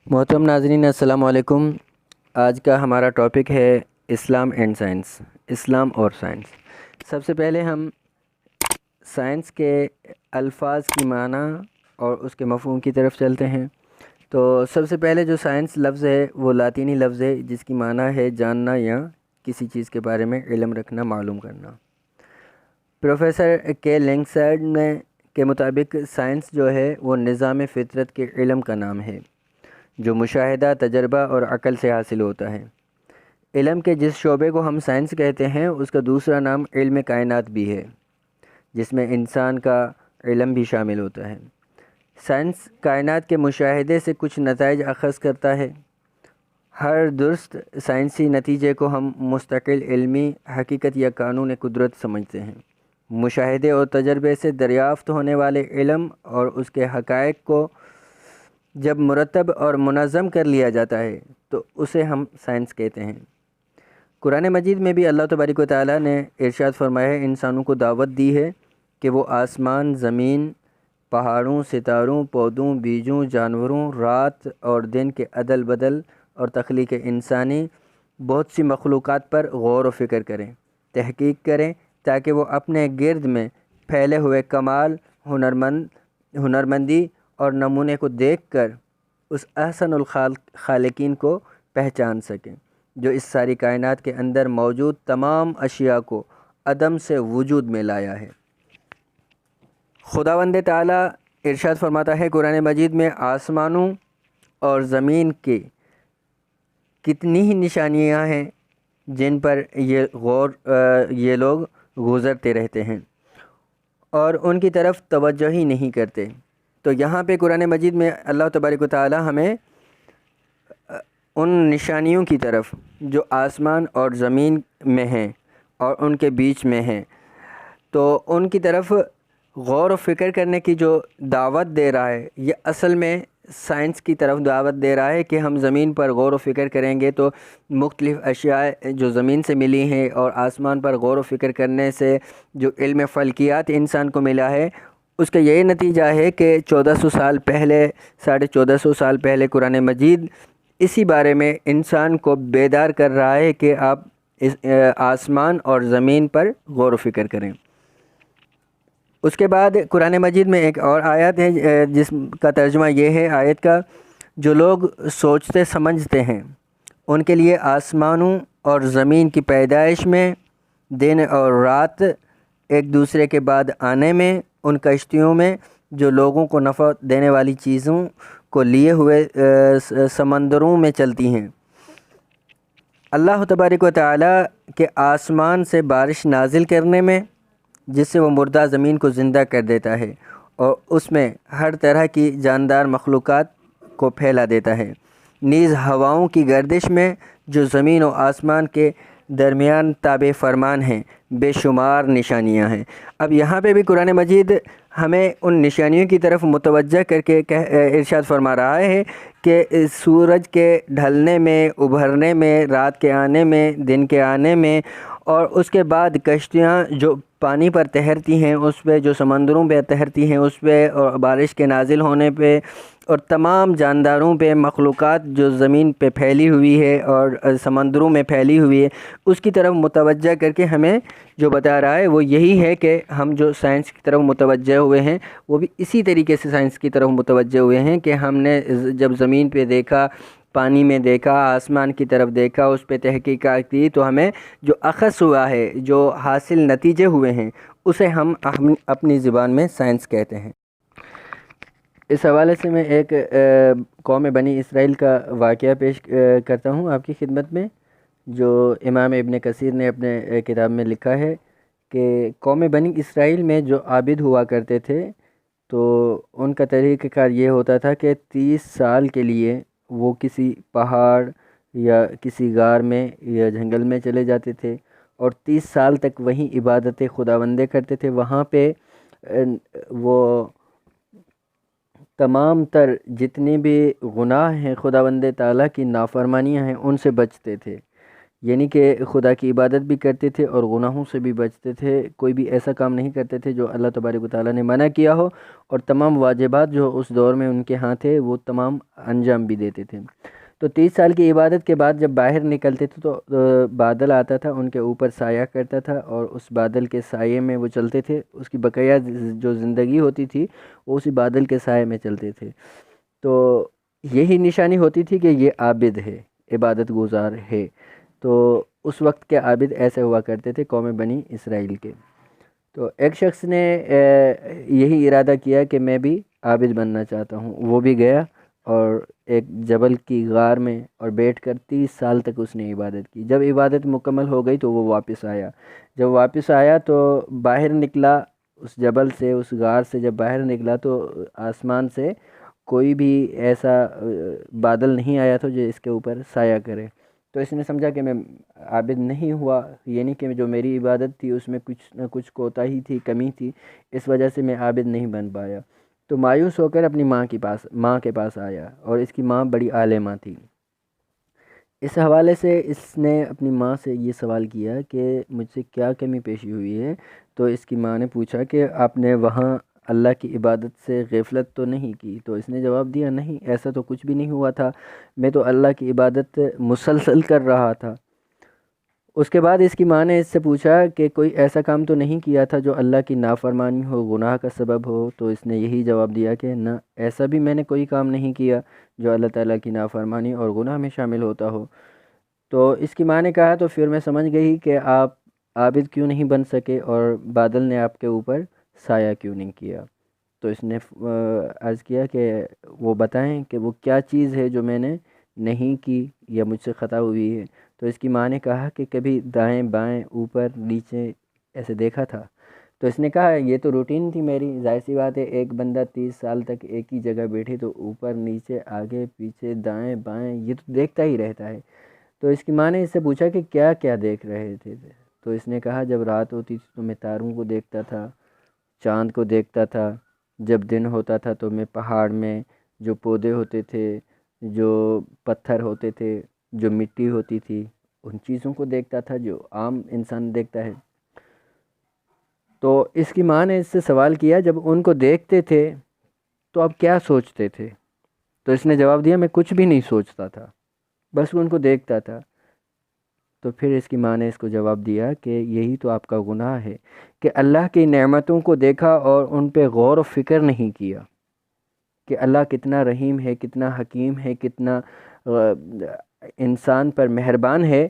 محترم ناظرین السلام علیکم۔ آج کا ہمارا ٹاپک ہے اسلام اینڈ سائنس، اسلام اور سائنس۔ سب سے پہلے ہم سائنس کے الفاظ کی معنی اور اس کے مفہوم کی طرف چلتے ہیں۔ تو سب سے پہلے جو سائنس لفظ ہے وہ لاطینی لفظ ہے جس کی معنی ہے جاننا یا کسی چیز کے بارے میں علم رکھنا، معلوم کرنا۔ پروفیسر کے لینگسڈ نے کے مطابق سائنس جو ہے وہ نظام فطرت کے علم کا نام ہے جو مشاہدہ، تجربہ اور عقل سے حاصل ہوتا ہے۔ علم کے جس شعبے کو ہم سائنس کہتے ہیں اس کا دوسرا نام علم کائنات بھی ہے، جس میں انسان کا علم بھی شامل ہوتا ہے۔ سائنس کائنات کے مشاہدے سے کچھ نتائج اخذ کرتا ہے۔ ہر درست سائنسی نتیجے کو ہم مستقل علمی حقیقت یا قانون قدرت سمجھتے ہیں۔ مشاہدے اور تجربے سے دریافت ہونے والے علم اور اس کے حقائق کو جب مرتب اور منظم کر لیا جاتا ہے تو اسے ہم سائنس کہتے ہیں۔ قرآن مجید میں بھی اللہ تبارک و تعالیٰ نے ارشاد فرمایا ہے، انسانوں کو دعوت دی ہے کہ وہ آسمان، زمین، پہاڑوں، ستاروں، پودوں، بیجوں، جانوروں، رات اور دن کے عدل بدل اور تخلیق انسانی بہت سی مخلوقات پر غور و فکر کریں، تحقیق کریں، تاکہ وہ اپنے گرد میں پھیلے ہوئے کمال، ہنرمندی اور نمونے کو دیکھ کر اس احسن الخالقین کو پہچان سکیں جو اس ساری کائنات کے اندر موجود تمام اشیاء کو عدم سے وجود میں لایا ہے۔ خداوند تعالیٰ ارشاد فرماتا ہے قرآن مجید میں، آسمانوں اور زمین کی کتنی ہی نشانیاں ہیں جن پر یہ لوگ گزرتے رہتے ہیں اور ان کی طرف توجہ ہی نہیں کرتے۔ تو یہاں پہ قرآن مجید میں اللہ تبارک و تعالی ہمیں ان نشانیوں کی طرف جو آسمان اور زمین میں ہیں اور ان کے بیچ میں ہیں، تو ان کی طرف غور و فکر کرنے کی جو دعوت دے رہا ہے، یہ اصل میں سائنس کی طرف دعوت دے رہا ہے کہ ہم زمین پر غور و فکر کریں گے تو مختلف اشیاء جو زمین سے ملی ہیں اور آسمان پر غور و فکر کرنے سے جو علم فلکیات انسان کو ملا ہے، اس کا یہی نتیجہ ہے کہ 1400 سال پہلے، 1450 سال پہلے قرآن مجید اسی بارے میں انسان کو بیدار کر رہا ہے کہ آپ اس آسمان اور زمین پر غور و فکر کریں۔ اس کے بعد قرآن مجید میں ایک اور آیت ہے جس کا ترجمہ یہ ہے آیت کا، جو لوگ سوچتے سمجھتے ہیں ان کے لیے آسمانوں اور زمین کی پیدائش میں، دن اور رات ایک دوسرے کے بعد آنے میں، ان کشتیوں میں جو لوگوں کو نفع دینے والی چیزوں کو لیے ہوئے سمندروں میں چلتی ہیں۔ اللہ تبارک و تعالیٰ کے آسمان سے بارش نازل کرنے میں، جس سے وہ مردہ زمین کو زندہ کر دیتا ہے اور اس میں ہر طرح کی جاندار مخلوقات کو پھیلا دیتا ہے، نیز ہواؤں کی گردش میں جو زمین و آسمان کے درمیان تابع فرمان ہیں، بے شمار نشانیاں ہیں۔ اب یہاں پہ بھی قرآن مجید ہمیں ان نشانیوں کی طرف متوجہ کر کے ارشاد فرما رہا ہے کہ سورج کے ڈھلنے میں، ابھرنے میں، رات کے آنے میں، دن کے آنے میں، اور اس کے بعد کشتیاں جو پانی پر تیرتی ہیں اس پہ، جو سمندروں پہ تیرتی ہیں اس پہ، اور بارش کے نازل ہونے پہ، اور تمام جانداروں پہ، مخلوقات جو زمین پہ پھیلی ہوئی ہے اور سمندروں میں پھیلی ہوئی ہے، اس کی طرف متوجہ کر کے ہمیں جو بتا رہا ہے وہ یہی ہے کہ ہم جو سائنس کی طرف متوجہ ہوئے ہیں وہ بھی اسی طریقے سے سائنس کی طرف متوجہ ہوئے ہیں کہ ہم نے جب زمین پہ دیکھا، پانی میں دیکھا، آسمان کی طرف دیکھا، اس پہ تحقیقات کی، تو ہمیں جو اخذ ہوا ہے، جو حاصل نتیجے ہوئے ہیں، اسے ہم اپنی زبان میں سائنس کہتے ہیں۔ اس حوالے سے میں ایک قوم بنی اسرائیل کا واقعہ پیش کرتا ہوں آپ کی خدمت میں، جو امام ابن کثیر نے اپنے کتاب میں لکھا ہے کہ قوم بنی اسرائیل میں جو عابد ہوا کرتے تھے تو ان کا طریقہ کار یہ ہوتا تھا کہ 30 سال کے لیے وہ کسی پہاڑ یا کسی غار میں یا جنگل میں چلے جاتے تھے اور 30 سال تک وہیں عبادت خداوندے کرتے تھے۔ وہاں پہ وہ تمام تر جتنی بھی گناہ ہیں، خداوند تعالیٰ کی نافرمانیاں ہیں، ان سے بچتے تھے، یعنی کہ خدا کی عبادت بھی کرتے تھے اور گناہوں سے بھی بچتے تھے، کوئی بھی ایسا کام نہیں کرتے تھے جو اللہ تبارک و تعالیٰ نے منع کیا ہو، اور تمام واجبات جو اس دور میں ان کے ہاں تھے وہ تمام انجام بھی دیتے تھے۔ تو 30 سال کی عبادت کے بعد جب باہر نکلتے تھے تو بادل آتا تھا، ان کے اوپر سایہ کرتا تھا، اور اس بادل کے سائے میں وہ چلتے تھے، اس کی بقیہ جو زندگی ہوتی تھی وہ اسی بادل کے سائے میں چلتے تھے۔ تو یہی نشانی ہوتی تھی کہ یہ عابد ہے، عبادت گزار ہے۔ تو اس وقت کے عابد ایسے ہوا کرتے تھے قوم بنی اسرائیل کے۔ تو ایک شخص نے یہی ارادہ کیا کہ میں بھی عابد بننا چاہتا ہوں، وہ بھی گیا اور ایک جبل کی غار میں اور بیٹھ کر 30 سال تک اس نے عبادت کی۔ جب عبادت مکمل ہو گئی تو وہ واپس آیا۔ جب واپس آیا تو باہر نکلا اس جبل سے، اس غار سے جب باہر نکلا تو آسمان سے کوئی بھی ایسا بادل نہیں آیا تھا جو اس کے اوپر سایہ کرے۔ تو اس نے سمجھا کہ میں عابد نہیں ہوا، یعنی کہ جو میری عبادت تھی اس میں کچھ نہ کچھ کوتاہی تھی، کمی تھی، اس وجہ سے میں عابد نہیں بن پایا۔ تو مایوس ہو کر اپنی ماں کے پاس آیا، اور اس کی ماں بڑی عالمہ تھی۔ اس حوالے سے اس نے اپنی ماں سے یہ سوال کیا کہ مجھ سے کیا کمی پیشی ہوئی ہے؟ تو اس کی ماں نے پوچھا کہ آپ نے وہاں اللہ کی عبادت سے غفلت تو نہیں کی؟ تو اس نے جواب دیا نہیں، ایسا تو کچھ بھی نہیں ہوا تھا، میں تو اللہ کی عبادت مسلسل کر رہا تھا۔ اس کے بعد اس کی ماں نے اس سے پوچھا کہ کوئی ایسا کام تو نہیں کیا تھا جو اللہ کی نافرمانی ہو، گناہ کا سبب ہو؟ تو اس نے یہی جواب دیا کہ نہ، ایسا بھی میں نے کوئی کام نہیں کیا جو اللہ تعالیٰ کی نافرمانی اور گناہ میں شامل ہوتا ہو۔ تو اس کی ماں نے کہا تو پھر میں سمجھ گئی کہ آپ عابد کیوں نہیں بن سکے اور بادل نے آپ کے اوپر سایہ کیوں نہیں کیا۔ تو اس نے عرض کیا کہ وہ بتائیں کہ وہ کیا چیز ہے جو میں نے نہیں کی یا مجھ سے خطا ہوئی ہے۔ تو اس کی ماں نے کہا کہ کبھی دائیں بائیں اوپر نیچے ایسے دیکھا تھا؟ تو اس نے کہا یہ تو روٹین تھی میری، ظاہر سی بات ہے، ایک بندہ 30 سال تک ایک ہی جگہ بیٹھے تو اوپر نیچے آگے پیچھے دائیں بائیں یہ تو دیکھتا ہی رہتا ہے۔ تو اس کی ماں نے اس سے پوچھا کہ کیا کیا دیکھ رہے تھے؟ تو اس نے کہا جب رات ہوتی تھی تو میں تاروں کو دیکھتا تھا، چاند کو دیکھتا تھا، جب دن ہوتا تھا تو میں پہاڑ میں جو پودے ہوتے تھے، جو پتھر ہوتے تھے، جو مٹی ہوتی تھی، ان چیزوں کو دیکھتا تھا جو عام انسان دیکھتا ہے۔ تو اس کی ماں نے اس سے سوال کیا جب ان کو دیکھتے تھے تو آپ کیا سوچتے تھے؟ تو اس نے جواب دیا میں کچھ بھی نہیں سوچتا تھا، بس ان کو دیکھتا تھا۔ تو پھر اس کی ماں نے اس کو جواب دیا کہ یہی تو آپ کا گناہ ہے کہ اللہ کی نعمتوں کو دیکھا اور ان پہ غور و فکر نہیں کیا کہ اللہ کتنا رحیم ہے، کتنا حکیم ہے، کتنا انسان پر مہربان ہے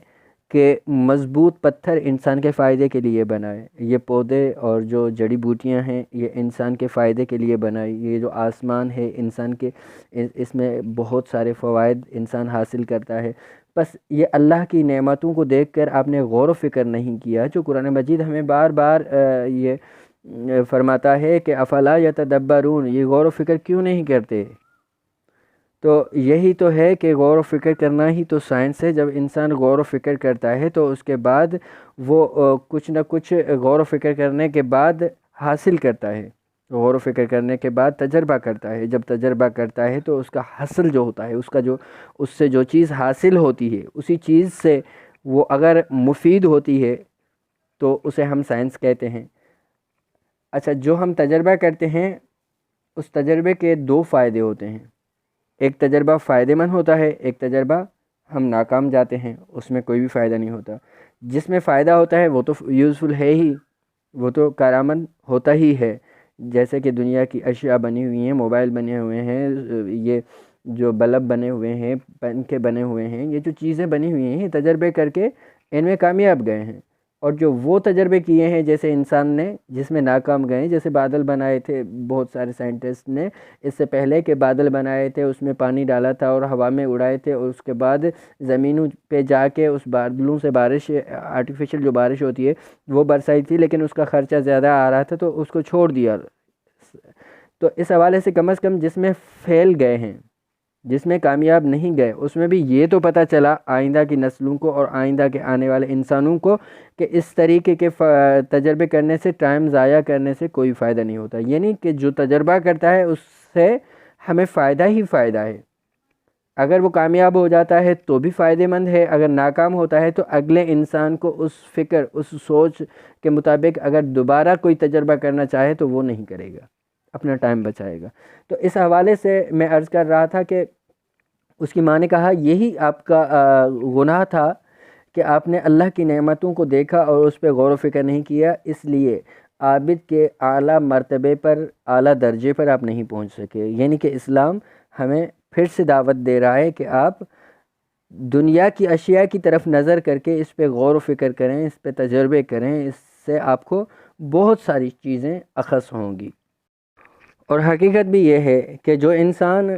کہ مضبوط پتھر انسان کے فائدے کے لیے بنائے، یہ پودے اور جو جڑی بوٹیاں ہیں یہ انسان کے فائدے کے لیے بنائی، یہ جو آسمان ہے انسان کے اس میں بہت سارے فوائد انسان حاصل کرتا ہے۔ بس یہ اللہ کی نعمتوں کو دیکھ کر آپ نے غور و فکر نہیں کیا، جو قرآن مجید ہمیں بار بار یہ فرماتا ہے کہ افلا یتدبرون، یہ غور و فکر کیوں نہیں کرتے؟ تو یہی تو ہے کہ غور و فکر کرنا ہی تو سائنس ہے۔ جب انسان غور و فکر کرتا ہے تو اس کے بعد وہ کچھ نہ کچھ غور و فکر کرنے کے بعد حاصل کرتا ہے، غور و فکر کرنے کے بعد تجربہ کرتا ہے، جب تجربہ کرتا ہے تو اس کا حاصل جو ہوتا ہے، اس سے جو چیز حاصل ہوتی ہے، اسی چیز سے وہ اگر مفید ہوتی ہے تو اسے ہم سائنس کہتے ہیں۔ اچھا، جو ہم تجربہ کرتے ہیں اس تجربے کے دو فائدے ہوتے ہیں، ایک تجربہ فائدہ مند ہوتا ہے، ایک تجربہ ہم ناکام جاتے ہیں، اس میں کوئی بھی فائدہ نہیں ہوتا۔ جس میں فائدہ ہوتا ہے وہ تو یوزفل ہے ہی، وہ تو کارآمد ہوتا ہی ہے، جیسے کہ دنیا کی اشیاء بنی ہوئی ہیں، موبائل بنے ہوئے ہیں، یہ جو بلب بنے ہوئے ہیں، پنکھے بنے ہوئے ہیں، یہ جو چیزیں بنی ہوئی ہیں یہ تجربے کر کے ان میں کامیاب گئے ہیں۔ اور جو وہ تجربے کیے ہیں جیسے انسان نے جس میں ناکام گئے، جیسے بادل بنائے تھے بہت سارے سائنٹسٹ نے اس سے پہلے کہ بادل بنائے تھے، اس میں پانی ڈالا تھا اور ہوا میں اڑائے تھے، اور اس کے بعد زمینوں پہ جا کے اس بادلوں سے بارش، آرٹیفیشل جو بارش ہوتی ہے وہ برسائی تھی، لیکن اس کا خرچہ زیادہ آ رہا تھا تو اس کو چھوڑ دیا۔ تو اس حوالے سے کم از کم جس میں فیل گئے ہیں، جس میں کامیاب نہیں گئے، اس میں بھی یہ تو پتہ چلا آئندہ کی نسلوں کو اور آئندہ کے آنے والے انسانوں کو کہ اس طریقے کے تجربے کرنے سے، ٹائم ضائع کرنے سے کوئی فائدہ نہیں ہوتا، یعنی کہ جو تجربہ کرتا ہے اس سے ہمیں فائدہ ہی فائدہ ہے۔ اگر وہ کامیاب ہو جاتا ہے تو بھی فائدہ مند ہے، اگر ناکام ہوتا ہے تو اگلے انسان کو اس فکر، اس سوچ کے مطابق اگر دوبارہ کوئی تجربہ کرنا چاہے تو وہ نہیں کرے گا، اپنا ٹائم بچائے گا۔ تو اس حوالے سے میں عرض کر رہا تھا کہ اس کی ماں نے کہا یہی آپ کا گناہ تھا کہ آپ نے اللہ کی نعمتوں کو دیکھا اور اس پہ غور و فکر نہیں کیا، اس لیے عابد کے اعلیٰ مرتبے پر، اعلیٰ درجے پر آپ نہیں پہنچ سکے۔ یعنی کہ اسلام ہمیں پھر سے دعوت دے رہا ہے کہ آپ دنیا کی اشیاء کی طرف نظر کر کے اس پہ غور و فکر کریں، اس پہ تجربے کریں، اس سے آپ کو بہت ساری چیزیں اخذ ہوں گی۔ اور حقیقت بھی یہ ہے کہ جو انسان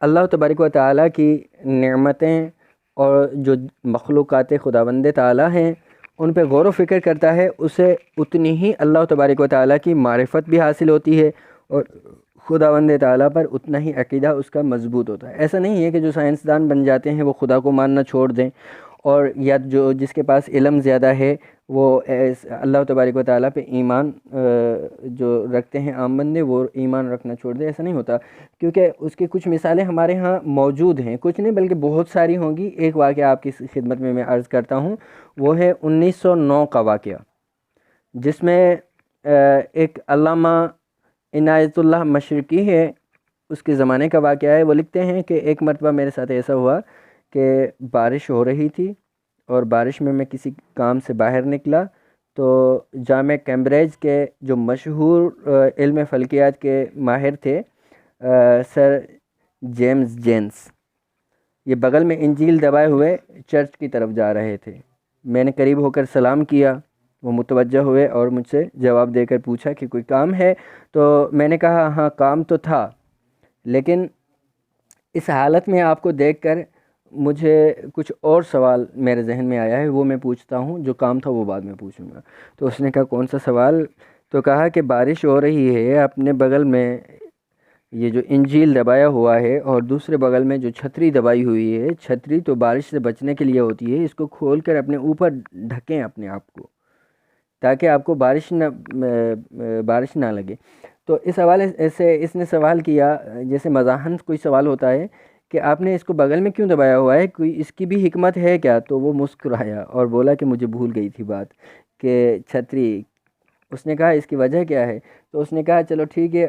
اللہ تبارک و تعالیٰ کی نعمتیں اور جو مخلوقات خداوند تعالیٰ ہیں ان پہ غور و فکر کرتا ہے، اسے اتنی ہی اللہ تبارک و تعالیٰ کی معرفت بھی حاصل ہوتی ہے اور خداوند تعالیٰ پر اتنا ہی عقیدہ اس کا مضبوط ہوتا ہے۔ ایسا نہیں ہے کہ جو سائنسدان بن جاتے ہیں وہ خدا کو ماننا چھوڑ دیں، اور یا جو جس کے پاس علم زیادہ ہے وہ اللہ تبارک و تعالیٰ پہ ایمان جو رکھتے ہیں عام بندے، وہ ایمان رکھنا چھوڑ دیں، ایسا نہیں ہوتا، کیونکہ اس کی کچھ مثالیں ہمارے ہاں موجود ہیں، کچھ نہیں بلکہ بہت ساری ہوں گی۔ ایک واقعہ آپ کی خدمت میں عرض کرتا ہوں، وہ ہے 1909 کا واقعہ، جس میں ایک علامہ عنایت اللہ مشرقی ہے، اس کے زمانے کا واقعہ ہے۔ وہ لکھتے ہیں کہ ایک مرتبہ میرے ساتھ ایسا ہوا کہ بارش ہو رہی تھی، اور بارش میں کسی کام سے باہر نکلا تو جامع کیمبرج کے جو مشہور علم فلکیات کے ماہر تھے سر جیمز جینس، یہ بغل میں انجیل دبائے ہوئے چرچ کی طرف جا رہے تھے۔ میں نے قریب ہو کر سلام کیا، وہ متوجہ ہوئے اور مجھ سے جواب دے کر پوچھا کہ کوئی کام ہے؟ تو میں نے کہا ہاں کام تو تھا، لیکن اس حالت میں آپ کو دیکھ کر مجھے کچھ اور سوال میرے ذہن میں آیا ہے، وہ میں پوچھتا ہوں، جو کام تھا وہ بعد میں پوچھوں گا۔ تو اس نے کہا کون سا سوال؟ تو کہا کہ بارش ہو رہی ہے، اپنے بغل میں یہ جو انجیل دبایا ہوا ہے اور دوسرے بغل میں جو چھتری دبائی ہوئی ہے، چھتری تو بارش سے بچنے کے لیے ہوتی ہے، اس کو کھول کر اپنے اوپر ڈھکیں اپنے آپ کو، تاکہ آپ کو بارش نہ لگے۔ تو اس حوالے سے اس نے سوال کیا، جیسے مزاحن کوئی سوال ہوتا ہے کہ آپ نے اس کو بغل میں کیوں دبایا ہوا ہے، کوئی اس کی بھی حکمت ہے کیا؟ تو وہ مسکرایا اور بولا کہ مجھے بھول گئی تھی بات کہ چھتری۔ اس نے کہا اس کی وجہ کیا ہے؟ تو اس نے کہا چلو ٹھیک ہے،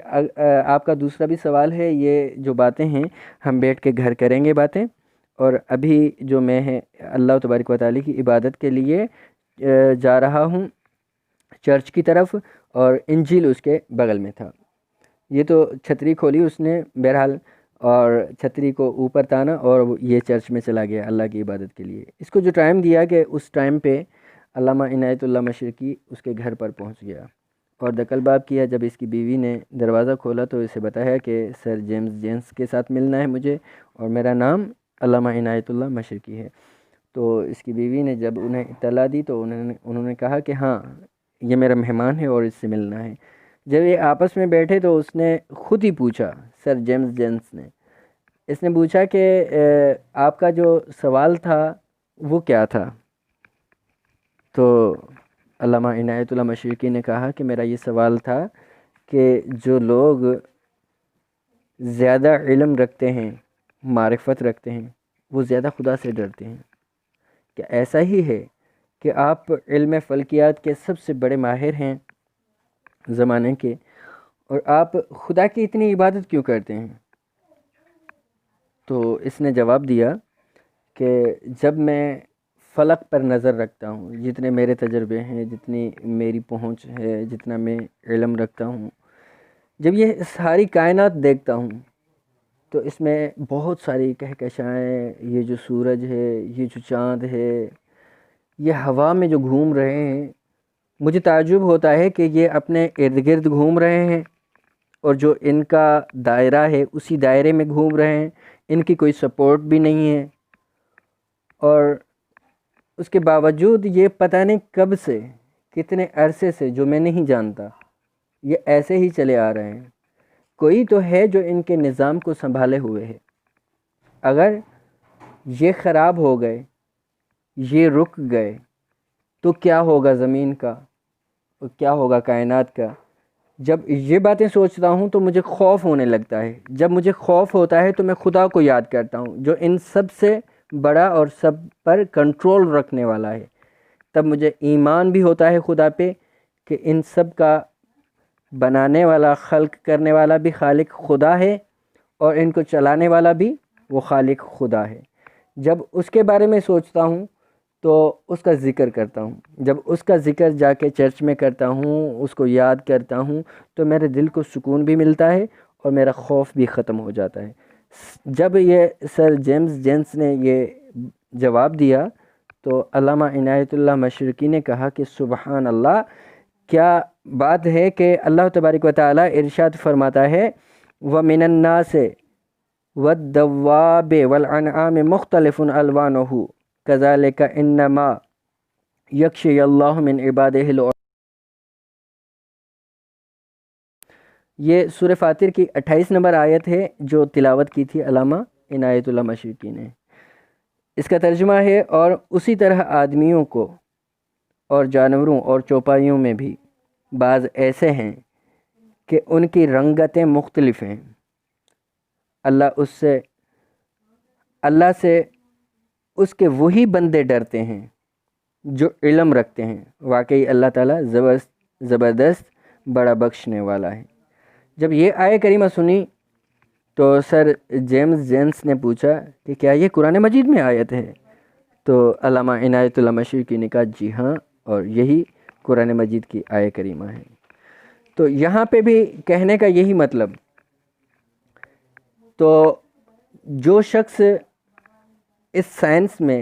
آپ کا دوسرا بھی سوال ہے، یہ جو باتیں ہیں ہم بیٹھ کے گھر کریں گے باتیں، اور ابھی جو میں اللہ تبارک و تعالیٰ کی عبادت کے لیے جا رہا ہوں چرچ کی طرف، اور انجیل اس کے بغل میں تھا۔ یہ تو چھتری کھولی اس نے بہرحال، اور چھتری کو اوپر تانا اور یہ چرچ میں چلا گیا اللہ کی عبادت کے لیے۔ اس کو جو ٹائم دیا کہ اس ٹائم پہ علامہ عنایت اللہ مشرقی اس کے گھر پر پہنچ گیا اور دکل باب کیا۔ جب اس کی بیوی نے دروازہ کھولا تو اسے بتایا کہ سر جیمز جینس کے ساتھ ملنا ہے مجھے، اور میرا نام علامہ عنایت اللہ مشرقی ہے۔ تو اس کی بیوی نے جب انہیں اطلاع دی تو انہوں نے کہا کہ ہاں یہ میرا مہمان ہے اور اس سے ملنا ہے۔ جب یہ آپس میں بیٹھے تو اس نے خود ہی پوچھا، سر جیمز جینس نے، اس نے پوچھا کہ آپ کا جو سوال تھا وہ کیا تھا؟ تو علامہ عنایت اللہ مشرقی نے کہا کہ میرا یہ سوال تھا کہ جو لوگ زیادہ علم رکھتے ہیں، معرفت رکھتے ہیں، وہ زیادہ خدا سے ڈرتے ہیں۔ کہ ایسا ہی ہے کہ آپ علم فلکیات کے سب سے بڑے ماہر ہیں زمانے کے، اور آپ خدا کی اتنی عبادت کیوں کرتے ہیں؟ تو اس نے جواب دیا کہ جب میں فلک پر نظر رکھتا ہوں، جتنے میرے تجربے ہیں، جتنی میری پہنچ ہے، جتنا میں علم رکھتا ہوں، جب یہ ساری کائنات دیکھتا ہوں تو اس میں بہت ساری کہکشائیں، یہ جو سورج ہے، یہ جو چاند ہے، یہ ہوا میں جو گھوم رہے ہیں، مجھے تعجب ہوتا ہے کہ یہ اپنے ارد گرد گھوم رہے ہیں، اور جو ان کا دائرہ ہے اسی دائرے میں گھوم رہے ہیں، ان کی کوئی سپورٹ بھی نہیں ہے، اور اس کے باوجود یہ پتہ نہیں کب سے، کتنے عرصے سے، جو میں نہیں جانتا، یہ ایسے ہی چلے آ رہے ہیں۔ کوئی تو ہے جو ان کے نظام کو سنبھالے ہوئے ہے۔ اگر یہ خراب ہو گئے، یہ رک گئے، تو کیا ہوگا زمین کا، اور کیا ہوگا کائنات کا؟ جب یہ باتیں سوچتا ہوں تو مجھے خوف ہونے لگتا ہے. جب مجھے خوف ہوتا ہے تو میں خدا کو یاد کرتا ہوں جو ان سب سے بڑا اور سب پر کنٹرول رکھنے والا ہے. تب مجھے ایمان بھی ہوتا ہے خدا پہ کہ ان سب کا بنانے والا، خلق کرنے والا بھی خالق خدا ہے، اور ان کو چلانے والا بھی وہ خالق خدا ہے. جب اس کے بارے میں سوچتا ہوں تو اس کا ذکر کرتا ہوں. جب اس کا ذکر جا کے چرچ میں کرتا ہوں، اس کو یاد کرتا ہوں، تو میرے دل کو سکون بھی ملتا ہے اور میرا خوف بھی ختم ہو جاتا ہے. جب یہ سر جیمز جینس نے یہ جواب دیا تو علامہ عنایت اللہ مشرقی نے کہا کہ سبحان اللہ، کیا بات ہے کہ اللہ تبارک و تعالی ارشاد فرماتا ہے وَمِنَ النَّاسِ وَالدَّوَّابِ وَالْأَنْعَامِ مُخْتَلِفٌ أَلْوَانُهُ كَذَلِكَ إِنَّمَا يَخْشَى اللَّهَ مِنْ عِبَادِهِ الْعُلَمَاء. یہ سورہ فاتر کی 28 نمبر آیت ہے جو تلاوت کی تھی علامہ عنایت اللہ مشرقی نے. اس کا ترجمہ ہے اور اسی طرح آدمیوں کو اور جانوروں اور چوپائیوں میں بھی بعض ایسے ہیں کہ ان کی رنگتیں مختلف ہیں. اللہ سے اس کے وہی بندے ڈرتے ہیں جو علم رکھتے ہیں. واقعی اللہ تعالیٰ زبردست بڑا بخشنے والا ہے. جب یہ آیہ کریمہ سنی تو سر جیمز جینس نے پوچھا کہ کیا یہ قرآن مجید میں آیت ہے؟ تو علامہ عنایت اللہ مشرقی نے کہا جی ہاں، اور یہی قرآن مجید کی آیہ کریمہ ہے. تو یہاں پہ بھی کہنے کا یہی مطلب، تو جو شخص اس سائنس میں،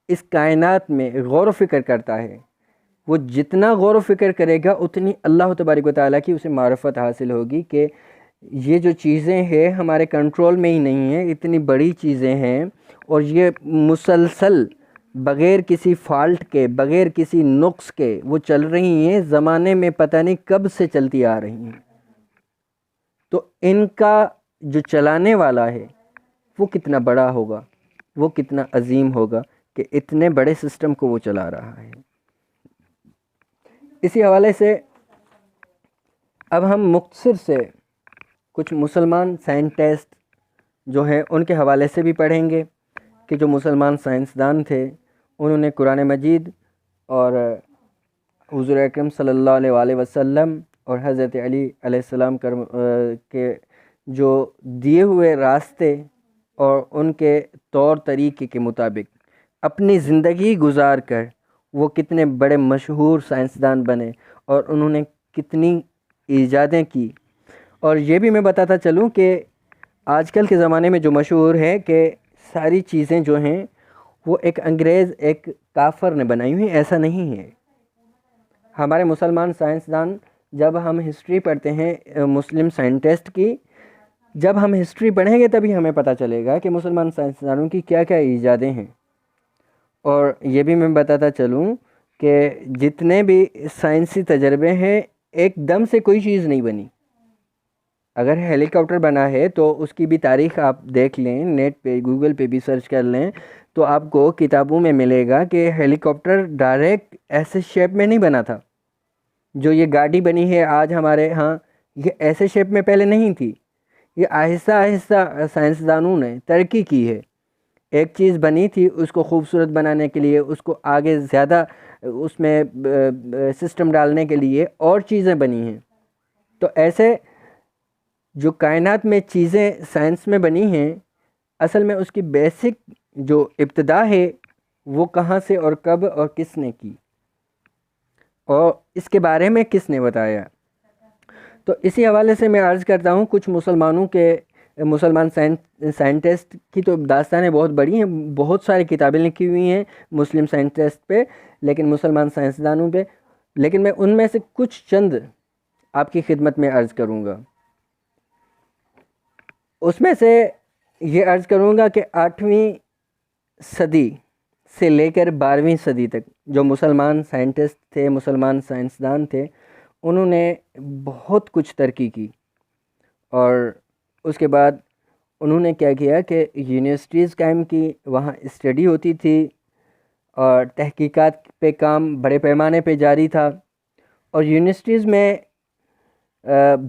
اس کائنات میں غور و فکر کرتا ہے، وہ جتنا غور و فکر کرے گا اتنی اللہ تبارک و تعالیٰ کی اسے معرفت حاصل ہوگی کہ یہ جو چیزیں ہیں ہمارے کنٹرول میں ہی نہیں ہیں، اتنی بڑی چیزیں ہیں اور یہ مسلسل بغیر کسی فالٹ کے، بغیر کسی نقص کے وہ چل رہی ہیں، زمانے میں پتہ نہیں کب سے چلتی آ رہی ہیں. تو ان کا جو چلانے والا ہے وہ کتنا بڑا ہوگا، وہ کتنا عظیم ہوگا کہ اتنے بڑے سسٹم کو وہ چلا رہا ہے. اسی حوالے سے اب ہم مختصر سے کچھ مسلمان سائنٹسٹ جو ہیں ان کے حوالے سے بھی پڑھیں گے کہ جو مسلمان سائنسدان تھے انہوں نے قرآن مجید اور حضور اکرم صلی اللہ علیہ وآلہ وسلم اور حضرت علی علیہ السلام کے جو دیے ہوئے راستے اور ان کے طور طریقے کے مطابق اپنی زندگی گزار کر وہ کتنے بڑے مشہور سائنسدان بنے اور انہوں نے کتنی ایجادیں کی. اور یہ بھی میں بتاتا چلوں کہ آج کل کے زمانے میں جو مشہور ہے کہ ساری چیزیں جو ہیں وہ ایک انگریز، ایک کافر نے بنائی ہوئی، ایسا نہیں ہے. ہمارے مسلمان سائنسدان، جب ہم ہسٹری پڑھتے ہیں مسلم سائنٹسٹ کی، جب ہم ہسٹری پڑھیں گے تبھی ہمیں پتہ چلے گا کہ مسلمان سائنسدانوں کی کیا کیا ایجادیں ہیں. اور یہ بھی میں بتاتا چلوں کہ جتنے بھی سائنسی تجربے ہیں ایک دم سے کوئی چیز نہیں بنی. اگر ہیلی کاپٹر بنا ہے تو اس کی بھی تاریخ آپ دیکھ لیں، نیٹ پہ گوگل پہ بھی سرچ کر لیں تو آپ کو کتابوں میں ملے گا کہ ہیلی کاپٹر ڈائریکٹ ایسے شیپ میں نہیں بنا تھا. جو یہ گاڑی بنی ہے آج ہمارے ہاں، یہ ایسے شیپ میں پہلے نہیں تھی. یہ آہستہ آہستہ سائنسدانوں نے ترقی کی ہے. ایک چیز بنی تھی، اس کو خوبصورت بنانے کے لیے، اس کو آگے زیادہ اس میں سسٹم ڈالنے کے لیے اور چیزیں بنی ہیں. تو ایسے جو کائنات میں چیزیں سائنس میں بنی ہیں، اصل میں اس کی بیسک جو ابتدا ہے وہ کہاں سے اور کب اور کس نے کی اور اس کے بارے میں کس نے بتایا. تو اسی حوالے سے میں عرض کرتا ہوں کچھ مسلمان سائنٹسٹ کی تو داستانیں بہت بڑی ہیں، بہت ساری کتابیں لکھی ہوئی ہیں مسلم سائنٹسٹ پہ، لیکن مسلمان سائنسدانوں پہ، لیکن میں ان میں سے کچھ چند آپ کی خدمت میں عرض کروں گا. اس میں سے یہ عرض کروں گا کہ 8ویں صدی سے لے کر 12ویں صدی تک جو مسلمان سائنٹسٹ تھے، مسلمان سائنسدان تھے، انہوں نے بہت کچھ ترقی کی. اور اس کے بعد انہوں نے کیا کیا کہ یونیورسٹیز قائم کی، وہاں اسٹڈی ہوتی تھی اور تحقیقات پہ کام بڑے پیمانے پہ جاری تھا. اور یونیورسٹیز میں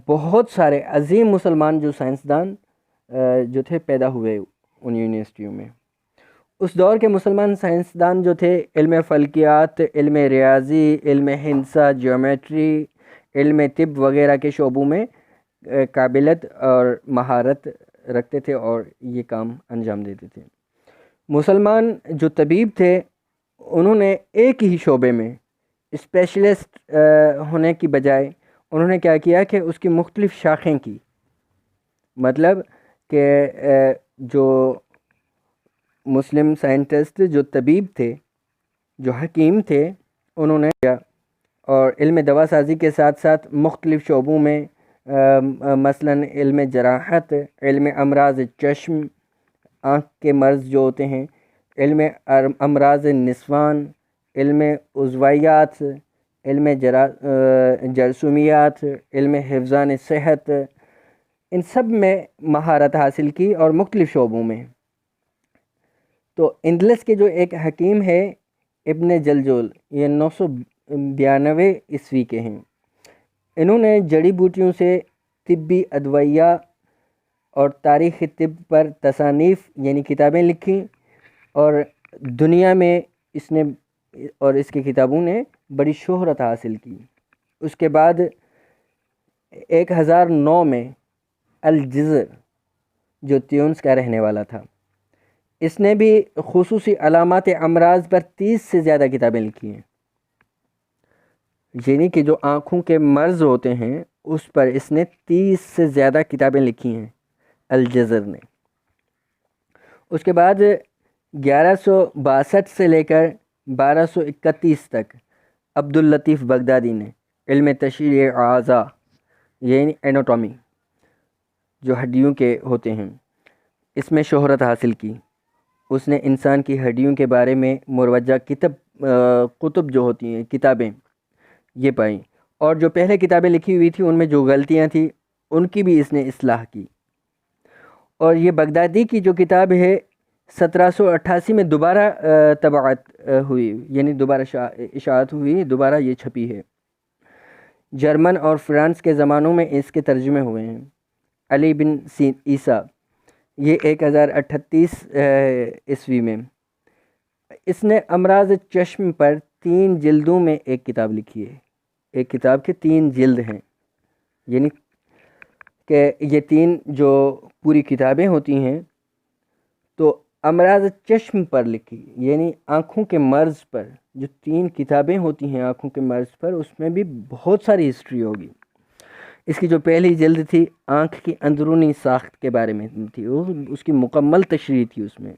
بہت سارے عظیم مسلمان جو سائنسدان جو تھے پیدا ہوئے ان یونیورسٹیوں میں۔ اس دور کے مسلمان سائنسدان جو تھے علم فلکیات، علم ریاضی، علم ہندسہ، جیومیٹری، علم طب وغیرہ کے شعبوں میں قابلیت اور مہارت رکھتے تھے اور یہ کام انجام دیتے تھے۔ مسلمان جو طبیب تھے انہوں نے ایک ہی شعبے میں اسپیشلسٹ ہونے کی بجائے انہوں نے کیا کیا کہ اس کی مختلف شاخیں کی، مطلب کہ جو مسلم سائنٹسٹ جو طبیب تھے، جو حکیم تھے، انہوں نے کیا اور علم دوا سازی کے ساتھ ساتھ مختلف شعبوں میں مثلاً علم جراحت، علم امراض چشم، آنکھ کے مرض جو ہوتے ہیں، علم امراض نسوان، علم عضویات، علم جرثومیات، علم حفظان صحت، ان سب میں مہارت حاصل کی اور مختلف شعبوں میں۔ تو اندلس کے جو ایک حکیم ہے ابن جلجول، یہ 992 عیسوی کے ہیں، انہوں نے جڑی بوٹیوں سے طبی ادویہ اور تاریخ طب پر تصانیف یعنی کتابیں لکھی اور دنیا میں اس کی کتابوں نے بڑی شہرت حاصل کی۔ اس کے بعد 1009 میں الجزر جو تیونس کا رہنے والا تھا، اس نے بھی خصوصی علامات امراض پر 30 سے زیادہ کتابیں لکھی ہیں، یعنی کہ جو آنکھوں کے مرض ہوتے ہیں اس پر اس نے 30 سے زیادہ کتابیں لکھی ہیں الجزر نے۔ اس کے بعد 1162 سے لے کر 1231 تک عبداللطیف بغدادی نے علم تشریح اعضاء یعنی ایناٹومی جو ہڈیوں کے ہوتے ہیں اس میں شہرت حاصل کی۔ اس نے انسان کی ہڈیوں کے بارے میں مروجہ کتب جو ہوتی ہیں کتابیں یہ پائیں، اور جو پہلے کتابیں لکھی ہوئی تھیں ان میں جو غلطیاں تھیں ان کی بھی اس نے اصلاح کی۔ اور یہ بغدادی کی جو کتاب ہے 1788 میں دوبارہ طباعت ہوئی، یعنی دوبارہ اشاعت ہوئی، دوبارہ یہ چھپی ہے۔ جرمن اور فرانس کے زمانوں میں اس کے ترجمے ہوئے ہیں۔ علی بن عیسیٰ، یہ 1038 عیسوی میں، اس نے امراض چشم پر 3 جلدوں میں ایک کتاب لکھی ہے۔ ایک کتاب کے 3 جلد ہیں، یعنی کہ یہ 3 جو پوری کتابیں ہوتی ہیں تو امراض چشم پر لکھی، یعنی آنکھوں کے مرض پر جو 3 کتابیں ہوتی ہیں آنکھوں کے مرض پر، اس میں بھی بہت ساری ہسٹری ہوگی۔ اس کی جو پہلی جلد تھی آنکھ کی اندرونی ساخت کے بارے میں تھی، اس کی مکمل تشریح تھی اس میں،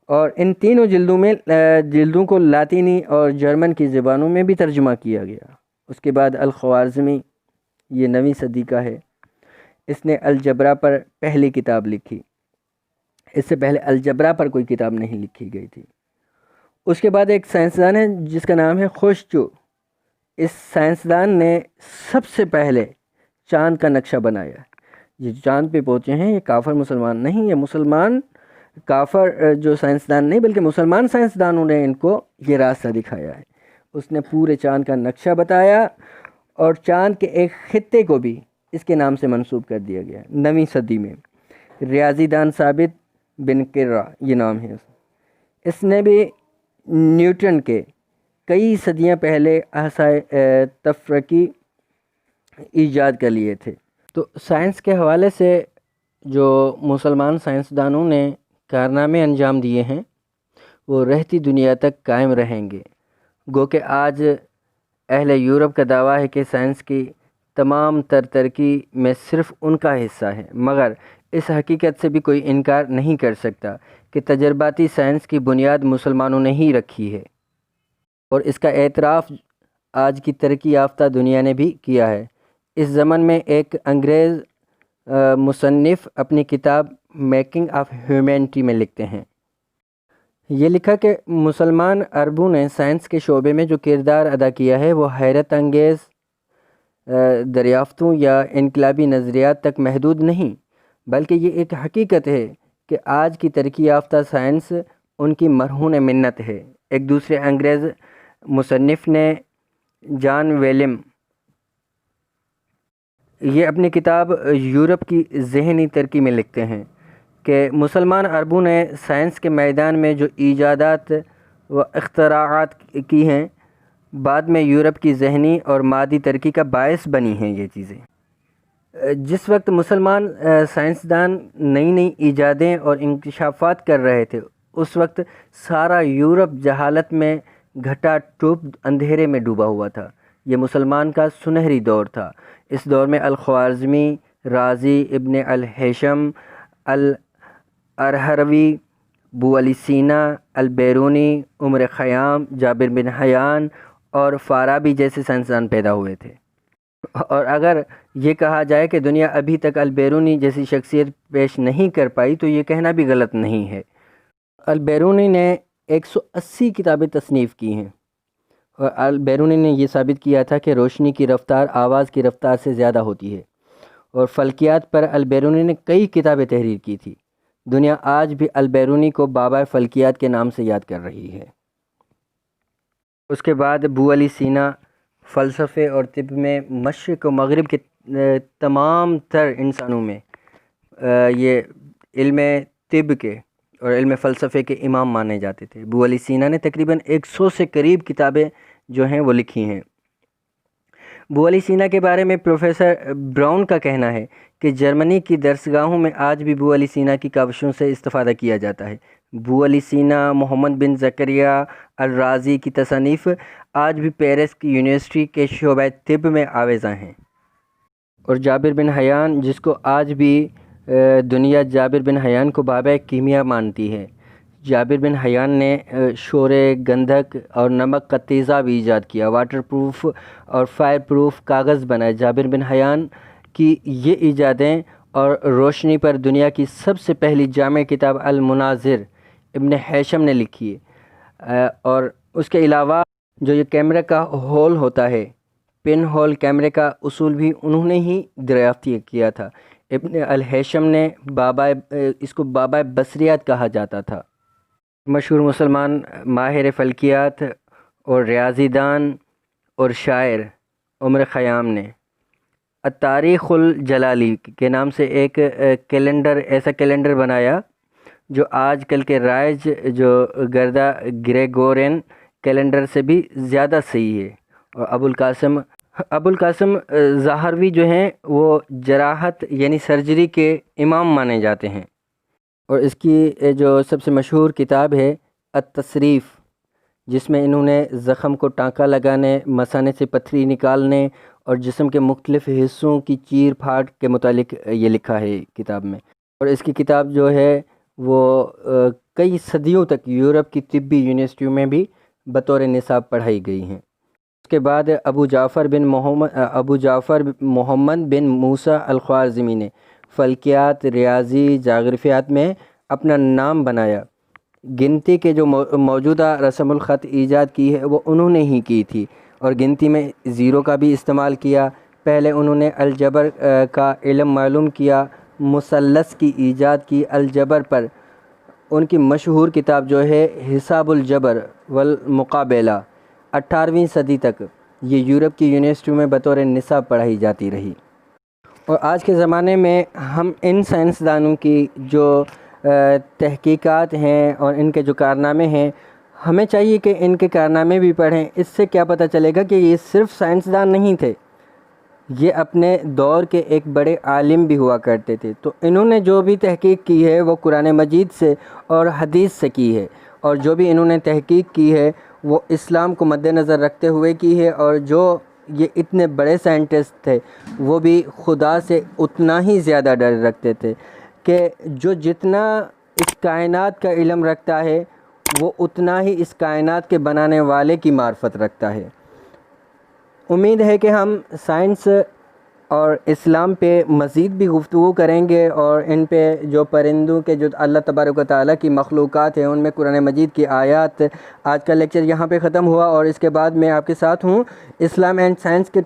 اور ان تینوں جلدوں کو لاطینی اور جرمن کی زبانوں میں بھی ترجمہ کیا گیا۔ اس کے بعد الخوارزمی، یہ 9ویں صدی کا ہے، اس نے الجبرا پر پہلی کتاب لکھی۔ اس سے پہلے الجبرا پر کوئی کتاب نہیں لکھی گئی تھی۔ اس کے بعد ایک سائنسدان ہے جس کا نام ہے خوشچو۔ اس سائنسدان نے سب سے پہلے چاند کا نقشہ بنایا۔ یہ چاند پہ پہنچے ہیں یہ کافر مسلمان نہیں، یہ مسلمان کافر جو سائنسدان نہیں بلکہ مسلمان سائنسدانوں نے ان کو یہ راستہ دکھایا ہے۔ اس نے پورے چاند کا نقشہ بتایا اور چاند کے ایک خطے کو بھی اس کے نام سے منسوب کر دیا گیا 9ویں صدی میں۔ ریاضی دان ثابت بن قرہ یہ نام ہے۔ اس نے بھی نیوٹن کے کئی صدیاں پہلے احصائے تفرقی ایجاد کر لیے تھے۔ تو سائنس کے حوالے سے جو مسلمان سائنسدانوں نے کارنامے انجام دیے ہیں وہ رہتی دنیا تک قائم رہیں گے۔ گو کہ آج اہل یورپ کا دعویٰ ہے کہ سائنس کی تمام ترقی میں صرف ان کا حصہ ہے، مگر اس حقیقت سے بھی کوئی انکار نہیں کر سکتا کہ تجرباتی سائنس کی بنیاد مسلمانوں نے ہی رکھی ہے، اور اس کا اعتراف آج کی ترقی یافتہ دنیا نے بھی کیا ہے۔ اس زمن میں ایک انگریز مصنف اپنی کتاب میکنگ آف ہیومینٹی میں لکھتے ہیں، یہ لکھا کہ مسلمان عربوں نے سائنس کے شعبے میں جو کردار ادا کیا ہے وہ حیرت انگیز دریافتوں یا انقلابی نظریات تک محدود نہیں، بلکہ یہ ایک حقیقت ہے کہ آج کی ترقی یافتہ سائنس ان کی مرہون منت ہے۔ ایک دوسرے انگریز مصنف نے جان ویلیم یہ اپنی کتاب یورپ کی ذہنی ترقی میں لکھتے ہیں کہ مسلمان عربوں نے سائنس کے میدان میں جو ایجادات و اختراعات کی ہیں، بعد میں یورپ کی ذہنی اور مادی ترقی کا باعث بنی ہیں یہ چیزیں۔ جس وقت مسلمان سائنسدان نئی نئی ایجادیں اور انکشافات کر رہے تھے، اس وقت سارا یورپ جہالت میں گھٹا ٹوپ اندھیرے میں ڈوبا ہوا تھا۔ یہ مسلمان کا سنہری دور تھا۔ اس دور میں الخوارزمی، رازی، ابن الہیثم، الارہروی، ابو علی سینا، البیرونی، عمر خیام، جابر بن حیان اور فارابی جیسے سائنسدان پیدا ہوئے تھے۔ اور اگر یہ کہا جائے کہ دنیا ابھی تک البیرونی جیسی شخصیت پیش نہیں کر پائی تو یہ کہنا بھی غلط نہیں ہے۔ البیرونی نے 180 کتابیں تصنیف کی ہیں، اور البیرونی نے یہ ثابت کیا تھا کہ روشنی کی رفتار آواز کی رفتار سے زیادہ ہوتی ہے، اور فلکیات پر البیرونی نے کئی کتابیں تحریر کی تھی۔ دنیا آج بھی البیرونی کو بابا فلکیات کے نام سے یاد کر رہی ہے۔ اس کے بعد ابو علی سینا فلسفے اور طب میں مشرق و مغرب کے تمام تر انسانوں میں یہ علم طب کے اور علم فلسفے کے امام مانے جاتے تھے۔ ابو علی سینا نے تقریباً 100 سے قریب کتابیں جو ہیں وہ لکھی ہیں۔ ابو علی سینا کے بارے میں پروفیسر براؤن کا کہنا ہے کہ جرمنی کی درسگاہوں میں آج بھی ابو علی سینا کی کاوشوں سے استفادہ کیا جاتا ہے۔ ابو علی سینا، محمد بن زکریا الرازی کی تصانیف آج بھی پیرس کی یونیورسٹی کے شعبہ طب میں آویزاں ہیں۔ اور جابر بن حیان، جس کو آج بھی دنیا جابر بن حیان کو بابا کیمیا مانتی ہے، جابر بن حیان نے شورے، گندھک اور نمک کا تیزاب ایجاد کیا، واٹر پروف اور فائر پروف کاغذ بنائے۔ جابر بن حیان کی یہ ایجادیں اور روشنی پر دنیا کی سب سے پہلی جامع کتاب المناظر ابن ہیثم نے لکھی ہے۔ اور اس کے علاوہ جو یہ کیمرے کا ہول ہوتا ہے، پن ہول کیمرے کا اصول بھی انہوں نے ہی دریافت کیا تھا۔ ابن الہیثم نے اس کو بابا بصریات کہا جاتا تھا۔ مشہور مسلمان ماہر فلکیات اور ریاضی دان اور شاعر عمر خیام نے التاریخ الجلالی کے نام سے ایک ایسا کیلنڈر بنایا جو آج کل کے رائج جو گردہ گریگورین کیلنڈر سے بھی زیادہ صحیح ہے۔ اور ابو القاسم ظاہروی جو ہیں وہ جراحت یعنی سرجری کے امام مانے جاتے ہیں۔ اور اس کی جو سب سے مشہور کتاب ہے التصریف، جس میں انہوں نے زخم کو ٹانکا لگانے، مثانے سے پتھری نکالنے اور جسم کے مختلف حصوں کی چیر پھاڑ کے متعلق یہ لکھا ہے کتاب میں۔ اور اس کی کتاب جو ہے وہ کئی صدیوں تک یورپ کی طبی یونیورسٹیوں میں بھی بطور نصاب پڑھائی گئی ہیں۔ اس کے بعد ابو جعفر محمد بن موسیٰ الخوارزمی نے فلکیات، ریاضی، جغرافیات میں اپنا نام بنایا۔ گنتی کے جو موجودہ رسم الخط ایجاد کی ہے وہ انہوں نے ہی کی تھی، اور گنتی میں زیرو کا بھی استعمال کیا۔ پہلے انہوں نے الجبر کا علم معلوم کیا، مثلث کی ایجاد کی۔ الجبر پر ان کی مشہور کتاب جو ہے حساب الجبر والمقابلہ، 18ویں صدی تک یہ یورپ کی یونیورسٹیوں میں بطور نصاب پڑھائی جاتی رہی۔ اور آج کے زمانے میں ہم ان سائنسدانوں کی جو تحقیقات ہیں اور ان کے جو کارنامے ہیں، ہمیں چاہیے کہ ان کے کارنامے بھی پڑھیں۔ اس سے کیا پتہ چلے گا کہ یہ صرف سائنسدان نہیں تھے، یہ اپنے دور کے ایک بڑے عالم بھی ہوا کرتے تھے۔ تو انہوں نے جو بھی تحقیق کی ہے وہ قرآن مجید سے اور حدیث سے کی ہے، اور جو بھی انہوں نے تحقیق کی ہے وہ اسلام کو مد نظر رکھتے ہوئے کی ہے۔ اور جو یہ اتنے بڑے سائنٹسٹ تھے وہ بھی خدا سے اتنا ہی زیادہ ڈر رکھتے تھے کہ جو جتنا اس کائنات کا علم رکھتا ہے وہ اتنا ہی اس کائنات کے بنانے والے کی معرفت رکھتا ہے۔ امید ہے کہ ہم سائنس اور اسلام پہ مزید بھی گفتگو کریں گے، اور ان پہ جو پرندوں کے جو اللہ تبارک و تعالیٰ کی مخلوقات ہیں ان میں قرآن مجید کی آیات۔ آج کا لیکچر یہاں پہ ختم ہوا، اور اس کے بعد میں آپ کے ساتھ ہوں اسلام اینڈ سائنس کے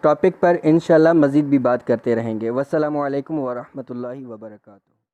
ٹاپک پر انشاءاللہ مزید بھی بات کرتے رہیں گے۔ والسلام علیکم ورحمۃ اللہ وبرکاتہ۔